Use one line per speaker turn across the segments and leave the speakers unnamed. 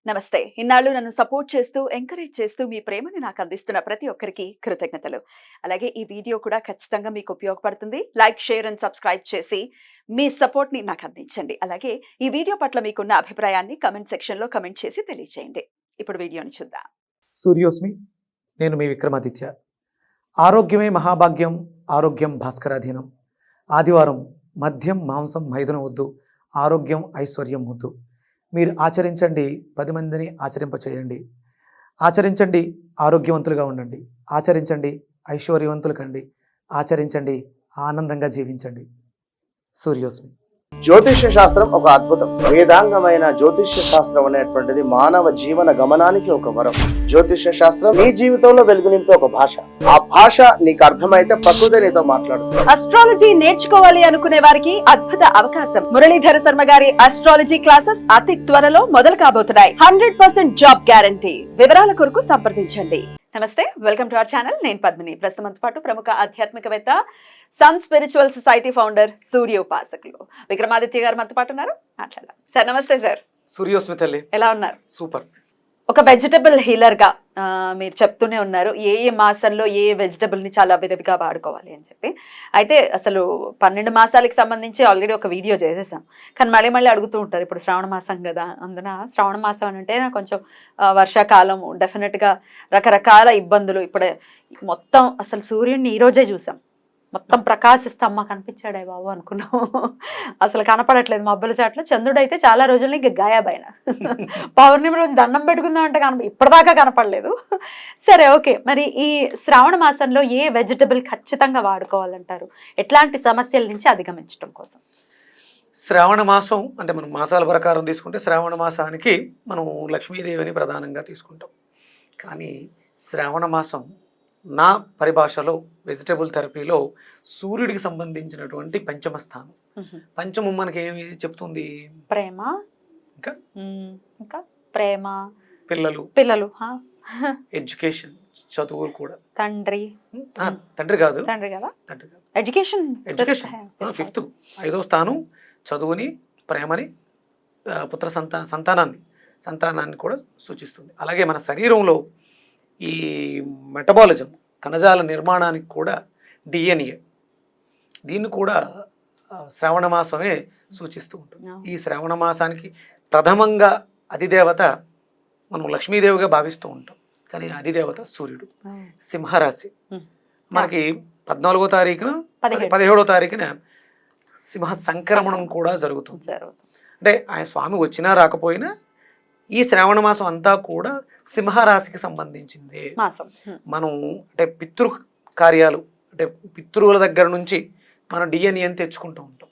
నమస్తే. ఇన్నాళ్ళు నన్ను సపోర్ట్ చేస్తూ, ఎంకరేజ్ చేస్తూ మీ ప్రేమని నాకు అందిస్తున్న ప్రతి ఒక్కరికి కృతజ్ఞతలు. అలాగే ఈ వీడియో కూడా ఖచ్చితంగా మీకు ఉపయోగపడుతుంది. లైక్, షేర్ అండ్ సబ్స్క్రైబ్ చేసి మీ సపోర్ట్‌ని నాకు అందించండి. అలాగే ఈ వీడియో పట్ల మీకున్న అభిప్రాయాన్ని కామెంట్ సెక్షన్‌లో కామెంట్ చేసి తెలియజేయండి. ఇప్పుడు వీడియోని చూద్దాం.
సూర్యోస్మి. నేను మీ విక్రమాదిత్య. ఆరోగ్యమే మహాభాగ్యం, ఆరోగ్యం భాస్కరాధీనం. ఆదివారం మద్యం, మాంసం, మైదనం వద్దు, ఆరోగ్యం ఐశ్వర్యం ముద్దు. మీరు ఆచరించండి, 10 మందిని ఆచరింపచేయండి. ఆచరించండి, ఆరోగ్యవంతులుగా ఉండండి. ఆచరించండి, ఐశ్వర్యవంతులు కండి. ఆచరించండి, ఆనందంగా జీవించండి. సూర్యోస్మి.
జ్యోతిష్య శాస్త్రం ఒక అద్భుతం. వేదాంగమైన జ్యోతిష్య శాస్త్రం అనేటువంటిది మానవ జీవన గమనానికి ఒక వరం. జ్యోతిష్య శాస్త్రం నీ జీవితంలో వెలుగునింపే ఒక భాష. ఆ భాష నీకు అర్థమైతే ప్రకృతి నీతో మాట్లాడుతుంది.
అస్ట్రాలజీ నేర్చుకోవాలి అనుకునే వారికి అద్భుత అవకాశం. మురళీధర శర్మ గారి అస్ట్రాలజీ క్లాసెస్ అతి త్వరలో మొదలు కాబోతున్నాయి. 100% జాబ్ గ్యారంటీ. వివరాల కొరకు సంప్రదించండి. నమస్తే, వెల్కమ్ టు అవర్ ఛానల్. నేను పద్మిని. ప్రస్తుతంతో పాటు ప్రముఖ ఆధ్యాత్మికవేత్త, సన్ స్పిరిచువల్ సొసైటీ ఫౌండర్, సూర్య ఉపాసకులు విక్రమాదిత్య గారు మనతో పాటు ఉన్నారు. మాట్లాడదాం. సార్ నమస్తే. సార్
సూర్యోస్మి తల్లి,
ఎలా ఉన్నారు?
సూపర్.
ఒక వెజిటబుల్ హీలర్ గా మీరు చెప్తూనే ఉన్నారు ఏ మాసంలో ఏ వెజిటబుల్ ని చాలా విరివిగా వాడుకోవాలి అని చెప్పి. అయితే అసలు 12 మాసాలకు సంబంధించి ఆల్రెడీ ఒక వీడియో చేసేసాం, కానీ మళ్ళీ అడుగుతూ ఉంటారు. ఇప్పుడు శ్రావణ మాసం కదా, అందున శ్రావణ మాసం అని అంటే కొంచెం వర్షాకాలం, డెఫినెట్గా రకరకాల ఇబ్బందులు. ఇప్పుడు మొత్తం అసలు సూర్యుడిని ఈరోజే చూసాం, మొత్తం ప్రకాశిస్తే అమ్మ కనిపించాడే బాబు అనుకున్నాం. అసలు కనపడట్లేదు మబ్బుల చాట్లో. చంద్రుడు అయితే చాలా రోజులు ఇంకా గాయాబైన. పౌర్ణమి రోజు దండం పెట్టుకుందాం అంటే ఇప్పటిదాకా కనపడలేదు. సరే, ఓకే. మరి ఈ శ్రావణ మాసంలో ఏ వెజిటబుల్ ఖచ్చితంగా వాడుకోవాలంటారు, ఎట్లాంటి సమస్యల నుంచి అధిగమించడం కోసం?
శ్రావణ మాసం అంటే మనం మాసాల ప్రకారం తీసుకుంటే శ్రావణ మాసానికి మనం లక్ష్మీదేవిని ప్రధానంగా తీసుకుంటాం. కానీ శ్రావణ మాసం నా పరిభాషలో వెజిటబుల్ థెరపీలో సూర్యుడికి సంబంధించినటువంటి పంచమ స్థానం. పంచమం మనకి ఏమి చెప్తుంది?
ప్రేమ, ఇంకా ప్రేమ, పిల్లలు,
ఎడ్యుకేషన్, చదువులు కూడా.
తండ్రి
కాదు, ఎడ్యుకేషన్ 5వ స్థానం. చదువుని, ప్రేమని, పుత్ర సంతానాన్ని కూడా సూచిస్తుంది. అలాగే మన శరీరంలో ఈ మెటబాలిజం, కణజాల నిర్మాణానికి కూడా డిఎన్ఏ, దీన్ని కూడా శ్రావణ మాసమే సూచిస్తూ ఉంటుంది. ఈ శ్రావణ మాసానికి ప్రథమంగా అధిదేవత మనం లక్ష్మీదేవిగా భావిస్తూ ఉంటాం, కానీ అధిదేవత సూర్యుడు. సింహరాశి మనకి 14వ తారీఖున 17వ తారీఖున సింహ సంక్రమణం కూడా జరుగుతుంది. అంటే ఆయన స్వామి వచ్చినా రాకపోయినా ఈ శ్రావణ మాసం అంతా కూడా సింహరాశికి సంబంధించింది మనం అంటే పితృ కార్యాలు, అంటే పితృవుల దగ్గర నుంచి మనం డిఎన్ఏని తెచ్చుకుంటూ ఉంటాం.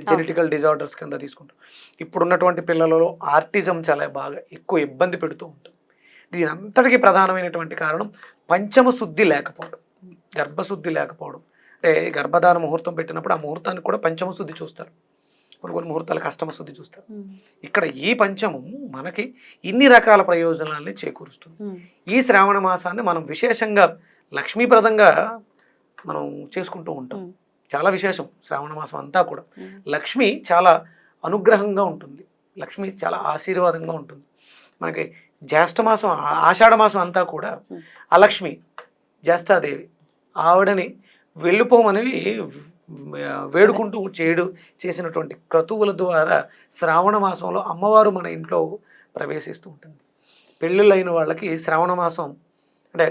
జెనెటికల్ డిజార్డర్స్ కింద తీసుకుంటాం. ఇప్పుడున్నటువంటి పిల్లలలో ఆర్టిజం చాలా బాగా ఎక్కువ ఇబ్బంది పెడుతూ ఉంటాం. దీని అంతటికీ ప్రధానమైనటువంటి కారణం పంచమ శుద్ధి లేకపోవడం, గర్భశుద్ధి లేకపోవడం. అంటే గర్భధాన ముహూర్తం పెట్టినప్పుడు ఆ ముహూర్తానికి కూడా పంచమ శుద్ధి చూస్తారు, కొన్ని ముహూర్తాలకు అష్టమ శుద్ధి చూస్తారు. ఇక్కడ ఈ పంచమం మనకి ఇన్ని రకాల ప్రయోజనాల్ని చేకూరుస్తుంది. ఈ శ్రావణ మాసాన్ని మనం విశేషంగా లక్ష్మీప్రదంగా మనం చేసుకుంటూ ఉంటాం. చాలా విశేషం శ్రావణ మాసం అంతా కూడా. లక్ష్మి చాలా అనుగ్రహంగా ఉంటుంది, లక్ష్మి చాలా ఆశీర్వాదంగా ఉంటుంది. మనకి జ్యేష్ఠ మాసం, ఆషాఢ మాసం అంతా కూడా అలక్ష్మి, జ్యేష్ఠాదేవి, ఆవిడని వెళ్ళిపోమనేవి వేడుకుంటూ చేసినటువంటి క్రతువుల ద్వారా శ్రావణ మాసంలో అమ్మవారు మన ఇంట్లో ప్రవేశిస్తూ ఉంటుంది. పెళ్ళిళ్ళైన వాళ్ళకి శ్రావణ మాసం అంటే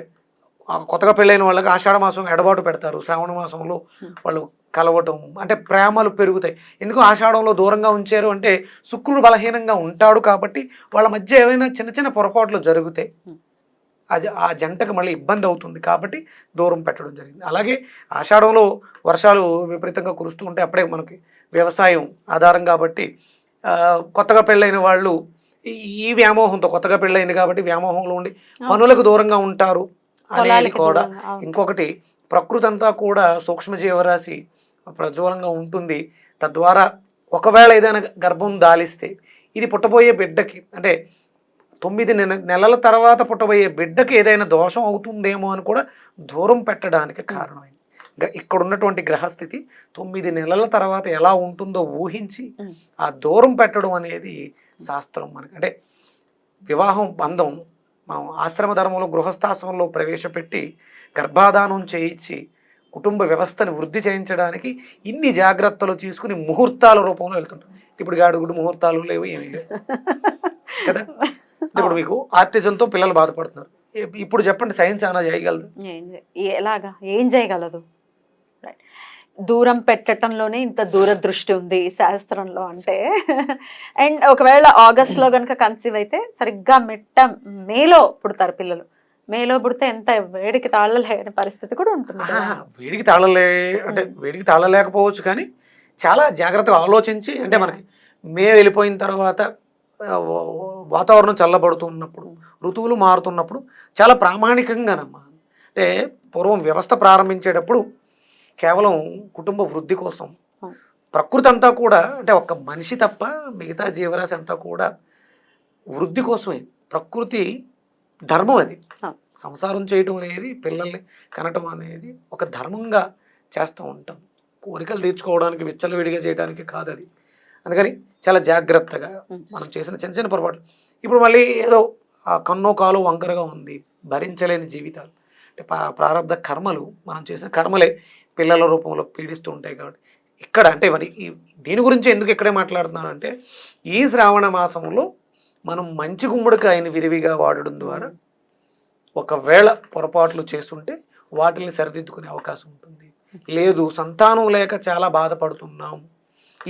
కొత్తగా పెళ్ళైన వాళ్ళకి ఆషాఢ మాసం ఎడబాటు పెడతారు. శ్రావణ మాసంలో వాళ్ళు కలవటం అంటే ప్రేమలు పెరుగుతాయి. ఎందుకు ఆషాఢంలో దూరంగా ఉంచారు అంటే శుక్రుడు బలహీనంగా ఉంటాడు కాబట్టి వాళ్ళ మధ్య ఏవైనా చిన్న చిన్న పొరపాట్లు జరుగుతాయి, ఆ జంటకు మళ్ళీ ఇబ్బంది అవుతుంది కాబట్టి దూరం పెట్టడం జరిగింది. అలాగే ఆషాఢంలో వర్షాలు విపరీతంగా కురుస్తూ ఉంటే అప్పుడే మనకి వ్యవసాయం ఆధారం కాబట్టి కొత్తగా పెళ్ళైన వాళ్ళు ఈ వ్యామోహంతో, కొత్తగా పెళ్ళైంది కాబట్టి వ్యామోహంలో ఉండి పనులకు దూరంగా ఉంటారు అనేది కూడా. ఇంకొకటి, ప్రకృతి అంతా కూడా సూక్ష్మజీవరాశి ప్రజ్వలంగా ఉంటుంది. తద్వారా ఒకవేళ ఏదైనా గర్భం దాలిస్తే ఇది పుట్టబోయే బిడ్డకి అంటే 9 నెలల తర్వాత పుట్టబోయే బిడ్డకి ఏదైనా దోషం అవుతుందేమో అని కూడా దూరం పెట్టడానికి కారణమైంది. ఇక్కడ ఉన్నటువంటి గ్రహస్థితి 9 నెలల తర్వాత ఎలా ఉంటుందో ఊహించి ఆ దూరం పెట్టడం అనేది శాస్త్రం మనకి. అంటే వివాహం బంధం మనం ఆశ్రమ ధర్మంలో గృహస్థాశ్రమంలో ప్రవేశపెట్టి గర్భాధానం చేయించి కుటుంబ వ్యవస్థని వృద్ధి చేయించడానికి ఇన్ని జాగ్రత్తలు తీసుకుని ముహూర్తాల రూపంలో వెళ్తుంటాం. ఇప్పుడు గాడుగుడు ముహూర్తాలు లేవు, ఏమీ లేవు కదా. ఇప్పుడు మీకు ఆర్టిజంతో పిల్లలు బాధపడుతున్నారు. ఇప్పుడు చెప్పండి, సైన్స్ ఏమైనా చేయగలదు?
ఎలాగా, ఏం చేయగలదు? దూరం పెట్టడంలోనే ఇంత దూరదృష్టి ఉంది శాస్త్రంలో అంటే. అండ్ ఒకవేళ ఆగస్ట్లో కనుక కన్సీవ్ అయితే సరిగ్గా మేలో పుడతారు పిల్లలు. మేలో పుడితే ఎంత వేడికి తాళలేని పరిస్థితి కూడా ఉంటుంది.
వేడికి తాళలేకపోవచ్చు, కానీ చాలా జాగ్రత్తగా ఆలోచించి, అంటే మనకి మే వెళ్ళిపోయిన తర్వాత వాతావరణం చల్లబడుతున్నప్పుడు, ఋతువులు మారుతున్నప్పుడు చాలా ప్రామాణికంగానమ్మా. అంటే పూర్వం వ్యవస్థ ప్రారంభించేటప్పుడు కేవలం కుటుంబ వృద్ధి కోసం, ప్రకృతి అంతా కూడా, అంటే ఒక్క మనిషి తప్ప మిగతా జీవరాశి అంతా కూడా వృద్ధి కోసమే. ప్రకృతి ధర్మం అది. సంసారం చేయటం అనేది, పిల్లల్ని కనటం అనేది ఒక ధర్మంగా చేస్తూ ఉంటాం. కోరికలు తీర్చుకోవడానికి, విచ్చలవిడిగా చేయడానికి కాదు అది. అందుకని చాలా జాగ్రత్తగా మనం చేసిన చిన్న చిన్న పొరపాట్లు. ఇప్పుడు మళ్ళీ ఏదో కన్నో కాలో వంకరగా ఉంది, భరించలేని జీవితాలు, అంటే ప్రారంధ కర్మలు, మనం చేసిన కర్మలే పిల్లల రూపంలో పీడిస్తూ ఉంటాయి. కాబట్టి ఇక్కడ అంటే మరి దీని గురించి ఎందుకు ఇక్కడే మాట్లాడుతున్నాను అంటే, ఈ శ్రావణ మాసంలో మనం మంచి గుమ్మడికాయని విరివిగా వాడడం ద్వారా ఒకవేళ పొరపాట్లు చేస్తుంటే వాటిని సరిదిద్దుకునే అవకాశం ఉంటుంది. లేదు సంతానం లేక చాలా బాధపడుతున్నాం,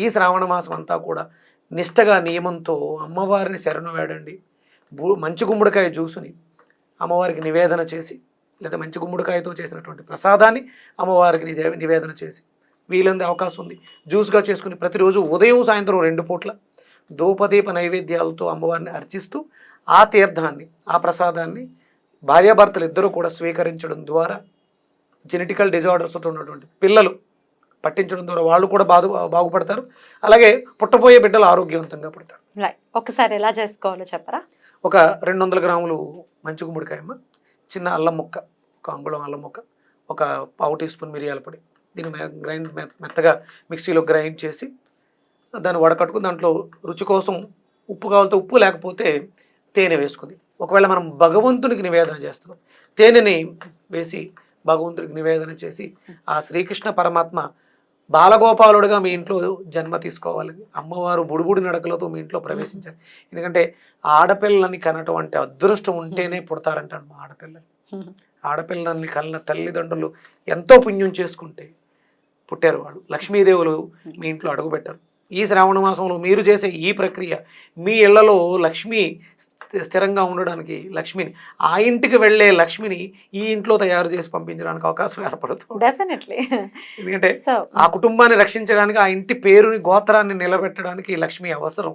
ఈ శ్రావణ మాసం అంతా కూడా నిష్టగా నియమంతో అమ్మవారిని శరణు వేడండి. మంచి గుమ్మడికాయ జ్యూసుని అమ్మవారికి నివేదన చేసి, లేదా మంచి గుమ్మడికాయతో చేసినటువంటి ప్రసాదాన్ని అమ్మవారికి నివేదన చేసి, వీలందే అవకాశం ఉంది జ్యూస్గా చేసుకుని ప్రతిరోజు ఉదయం సాయంత్రం 2 పూట్ల ధూపదీప నైవేద్యాలతో అమ్మవారిని అర్చిస్తూ ఆ తీర్థాన్ని, ఆ ప్రసాదాన్ని భార్యాభర్తలు ఇద్దరూ కూడా స్వీకరించడం ద్వారా జెనెటికల్ డిజార్డర్స్ ఉన్నటువంటి పిల్లలు పట్టించడం ద్వారా వాళ్ళు కూడా బాగుపడతారు. అలాగే పుట్టబోయే బిడ్డలు ఆరోగ్యవంతంగా పుడతారు.
ఒకసారి ఎలా చేసుకోవాలో చెప్పరా?
ఒక 200 గ్రాములు మంచి గుమ్మడికాయమ్మ, చిన్న అల్లం ముక్క, 1 అంగుళం అల్లం ముక్క, ఒక 1/2 టీ స్పూన్ మిరియాల పొడి, దీన్ని మెత్తగా మిక్సీలో గ్రైండ్ చేసి దాన్ని వడకట్టుకుని దాంట్లో రుచి కోసం ఉప్పు కావాలితే ఉప్పు, లేకపోతే తేనె వేసుకుని, ఒకవేళ మనం భగవంతునికి నివేదన చేస్తున్నాం, తేనెని వేసి భగవంతుడికి నివేదన చేసి, ఆ శ్రీకృష్ణ పరమాత్మ బాలగోపాలుడుగా మీ ఇంట్లో జన్మ తీసుకోవాలని, అమ్మవారు బుడిబుడి నడకలతో మీ ఇంట్లో ప్రవేశించాలి. ఎందుకంటే ఆడపిల్లలని కనటం అంటే అదృష్టం ఉంటేనే పుడతారంటాడు మా ఆడపిల్లలు. ఆడపిల్లల్ని కన్న తల్లిదండ్రులు ఎంతో పుణ్యం చేసుకుంటే పుట్టారు వాళ్ళు. లక్ష్మీదేవులు మీ ఇంట్లో అడుగుపెట్టారు. ఈ శ్రావణ మాసంలో మీరు చేసే ఈ ప్రక్రియ మీ ఇళ్లలో లక్ష్మి స్థిరంగా ఉండడానికి, లక్ష్మిని, ఆ ఇంటికి వెళ్ళే లక్ష్మిని ఈ ఇంట్లో తయారు చేసి పంపించడానికి అవకాశం ఏర్పడుతుంది.
డెఫినెట్లీ.
ఎందుకంటే ఆ కుటుంబాన్ని రక్షించడానికి, ఆ ఇంటి పేరుని, గోత్రాన్ని నిలబెట్టడానికి లక్ష్మి అవసరం.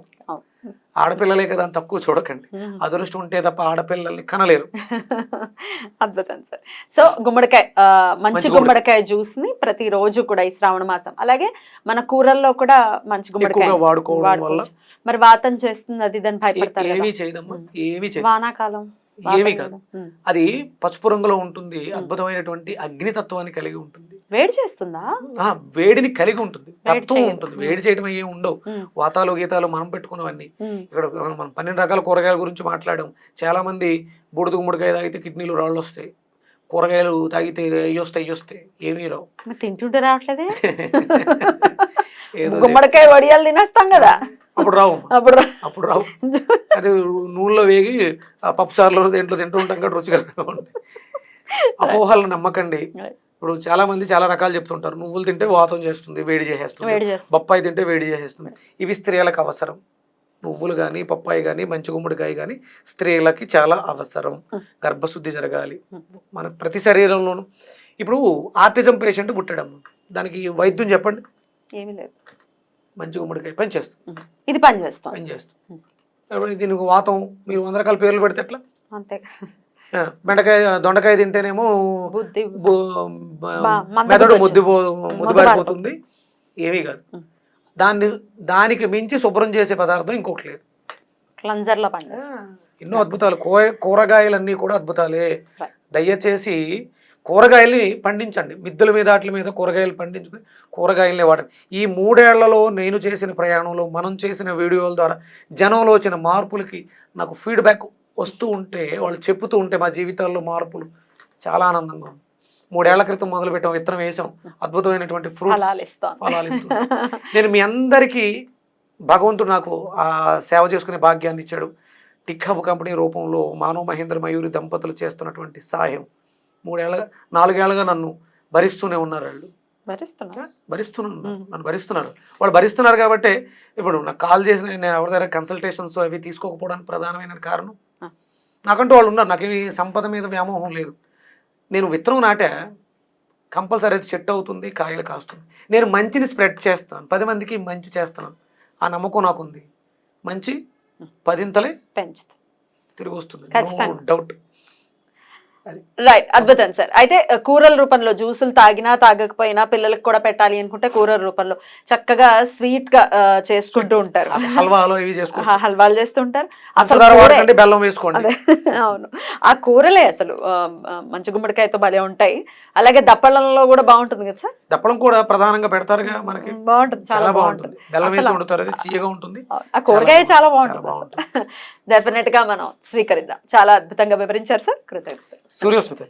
ఆడపిల్లలే కదా అని తక్కువ చూడకండి. అదృష్టం ఉంటే తప్ప ఆడపిల్లల్ని కనలేరు.
అద్భుతం సార్. సో గుమ్మడికాయ, మంచి గుమ్మడికాయ జ్యూస్ ని ప్రతిరోజు కూడా ఈ శ్రావణ మాసం, అలాగే మన కూరల్లో కూడా మంచి గుమ్మడికాయ
వాడుకోవడం వల్ల
మరి వాతం చేస్తుంది, అది దాన్ని భయపడతారు.
ఏమీ చేయదమ్మా, ఏమీ చేయదు.
వానాకాలం
ఏమీ కాదు. అది పసుపు రంగులో ఉంటుంది, అద్భుతమైనటువంటి అగ్నితత్వాన్ని కలిగి ఉంటుంది.
వేడి చేస్తుందా?
వేడిని కలిగి ఉంటుంది, తత్వం ఉంటుంది. వేడి చేయడం ఏమి ఉండవు. వాతాలు గీతాలు మనం పెట్టుకున్నవన్నీ. ఇక్కడ మనం 12 రకాల కూరగాయల గురించి మాట్లాడాం. చాలా మంది బూడిద గుమ్మడికాయ తాగితే కిడ్నీలు రాళ్ళు వస్తాయి, కూరగాయలు తాగితే అయ్యొస్తాయి, ఏమీ రావు.
తింటుంటే రావట్లేదే. గుమ్మడికాయ వడియాలు తినేస్తాం కదా,
అప్పుడు రావు. అది నూనెలో వేగి పప్పుసార్లు దేంట్లో తింటూ ఉంటాం కదా, రుచికరంగా ఉంటుంది. అపోహలను నమ్మకండి. ఇప్పుడు చాలా మంది చాలా రకాలు చెప్తుంటారు. నువ్వులు తింటే వాతం చేస్తుంది, వేడి చేసేస్తుంది, బొప్పాయి తింటే వేడి చేసేస్తుంది. ఇవి స్త్రీలకు అవసరం. నువ్వులు కానీ, పప్పాయి కానీ, మంచి గుమ్మడికాయ కానీ స్త్రీలకి చాలా అవసరం. గర్భశుద్ధి జరగాలి మన ప్రతి శరీరంలోనూ. ఇప్పుడు ఆర్టిజం పేషెంట్ పుట్టాడమ్మ, దానికి వైద్యం చెప్పండి.
ఏమీ లేదు,
మంచి గుమ్మడికాయ పనిచేస్తుంది.
ఇది పనిచేస్తుంది.
దీనికి వాతం మీరు 100 రకాల పేర్లు పెడితే ఎట్లా?
అంతే.
బెండకాయ, దొండకాయ తింటేనేమో మెదడు ముద్దుబారిపోతుంది, ఏమీ కాదు. దానికి మించి శుభ్రం చేసే పదార్థం ఇంకోటి లేదు.
క్లెన్జర్ల పని.
ఎన్నో అద్భుతాలు. కూరగాయలన్నీ కూడా అద్భుతాలే. దయచేసి కూరగాయల్ని పండించండి, మిద్దెల మీద వాటి మీద కూరగాయలు పండించుకొని కూరగాయల్ని వాడండి. ఈ 3 ఏళ్లలో నేను చేసిన ప్రయాణంలో, మనం చేసిన వీడియోల ద్వారా జనంలో వచ్చిన మార్పులకి నాకు ఫీడ్బ్యాక్ వస్తూ ఉంటే, వాళ్ళు చెప్పుతూ ఉంటే మా జీవితాల్లో మార్పులు చాలా ఆనందంగా ఉంది. 3 ఏళ్ల క్రితం మొదలు పెట్టాం, విత్తనం వేసాం, అద్భుతమైనటువంటి ఫ్రూట్స్ ఫలాలు ఇస్తుంది. నేను మీ అందరికీ భగవంతుడు నాకు ఆ సేవ చేసుకునే భాగ్యాన్ని ఇచ్చాడు. టిక్ హబ్ కంపెనీ రూపంలో మానవ మహేంద్ర మయూరి దంపతులు చేస్తున్నటువంటి సాయం 4 ఏళ్ళగా నన్ను భరిస్తూనే ఉన్నారు. వాళ్ళు నన్ను భరిస్తున్నారు. వాళ్ళు భరిస్తున్నారు కాబట్టి ఇప్పుడు నాకు కాల్ చేసిన, నేను ఎవరి దగ్గర కన్సల్టేషన్స్ అవి తీసుకోకపోవడానికి ప్రధానమైన కారణం నాకంటూ వాళ్ళు ఉన్నారు. నాకేమి సంపద మీద వ్యామోహం లేదు. నేను విత్తనం నాటే కంపల్సరీ అది చెట్టు అవుతుంది, కాయలు కాస్తుంది. నేను మంచిని స్ప్రెడ్ చేస్తాను, 10 మందికి మంచి చేస్తాను, ఆ నమ్మకం నాకుంది. మంచి 10
పెంచుతుంది,
తిరిగి వస్తుంది, నో డౌట్.
రైట్, అద్భుతం సార్. అయితే కూరల రూపంలో జ్యూసులు తాగినా తాగకపోయినా పిల్లలకు కూడా పెట్టాలి అనుకుంటే కూరల రూపంలో చక్కగా స్వీట్ గా చేసుకుంటూ ఉంటారు,
హల్వాలు ఇవి చేసుకోవచ్చు,
హల్వాలు చేస్తుంటారు.
అసలు బెల్లం వేసుకోండి.
అవును, ఆ కూరలే అసలు మంచి గుమ్మడికాయతో భలే ఉంటాయి. అలాగే దప్పలంలో కూడా బాగుంటుంది కదా సార్?
దప్పలం కూడా ప్రధానంగా పెడతారుగా, మనకి
బాగుంటుంది, చాలా బాగుంటుంది.
బెల్లం వేసి వండుతారు, అది తీయగా ఉంటుంది.
ఆ కూరగాయ చాలా బాగుంటుంది. డెఫినెట్ గా మనం స్వీకరిద్దాం. చాలా అద్భుతంగా వివరించారు సార్, కృతజ్ఞతలు.
సూర్యోస్మిత.